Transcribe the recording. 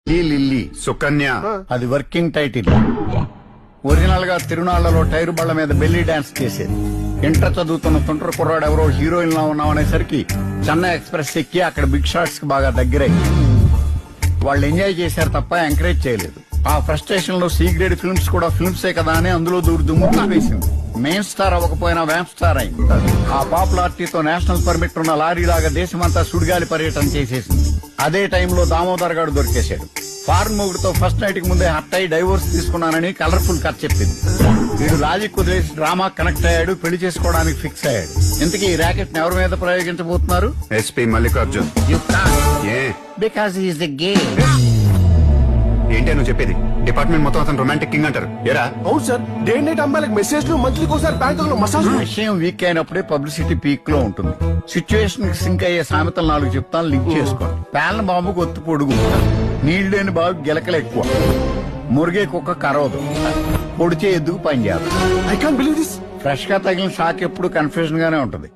Lily Sukanya అది working title. Original గా తిరునాళ్లలో tyre బళ్ల మీద బెల్లీ డాన్స్ చేసేది. ఇంటర్ చదువుతున్న తుంటర కుర్రాడు ఎవరో హీరోయిన్ లా ఉన్నామనేసరికి చెన్నై ఎక్స్ప్రెస్ ఎక్కి అక్కడ బిగ్ షాట్స్ కి బాగా దగ్గరయ్యి వాళ్ళు ఎంజాయ్ చేశారు తప్ప ఎంకరేజ్ చేయలేదు. ఆ ఫ్రస్ట్రేషన్ లో సి గ్రేడ్ ఫిల్మ్స్ కూడా ఫిల్మ్సే కదా అని అందులో దూరి దుమ్ము వేసింది. మెయిన్ స్టార్ అవ్వకపోయినా వ్యాంప్ స్టార్ అయింది. ఆ పాపులారిటీతో నేషనల్ పర్మిట్ ఉన్న లారీ లాగా దేశమంతా సుడిగాలి పర్యటన చేసేసింది. అదే టైంలో దామోదర్ గారు దొరికేశాడు. ఫారెన్ మొగుడుతో ఫస్ట్ నైట్ కి ముందే హట్ అయి డైవోర్స్ తీసుకున్నానని కలర్ఫుల్ కథ చెప్పింది. వీడు లాజిక్ కుదిరేసి డ్రామా కనెక్ట్ అయ్యాడు, పెళ్లి చేసుకోవడానికి ఫిక్స్ అయ్యాడు. ఇంతకీ ఈ ర్యాకెట్ ని ఎవరి మీద ప్రయోగించబోతున్నారు? ఎస్పీ మల్లికార్జున్. ఏ బికాస్ ఈస్ ద గే. ఏంటి నువ్వు చెప్పేది? డిపార్ట్మెంట్ మొత్తం అతను రొమాంటిక్ కింగ్ అంటారు. ఏరా? అవును సార్, డే నైట్ అమ్మాయిలకు మెసేజ్లు, మంత్లీకి ఒకసారి బ్యాంకులో మసాజ్. విషయం వీక్ అయినప్పుడే పబ్లిసిటీ పీక్ లో ఉంటుంది. సిచ్యువేషన్ కి సింక్ అయ్యే సామెతలు 4 చెప్తాను, లింక్ చేసుకోండి. పేలన బాబుకు ఒత్తి పొడుగు, నీళ్లు లేని బాబు గిలకలు ఎక్కువ, మురిగే కుక్క కరవదు, పొడిచే ఎద్దుకు పని చేయాలి. I can't believe this. Fresh గా తగిలిన షాక్ ఎప్పుడు కన్ఫ్యూజన్ గానే ఉంటది.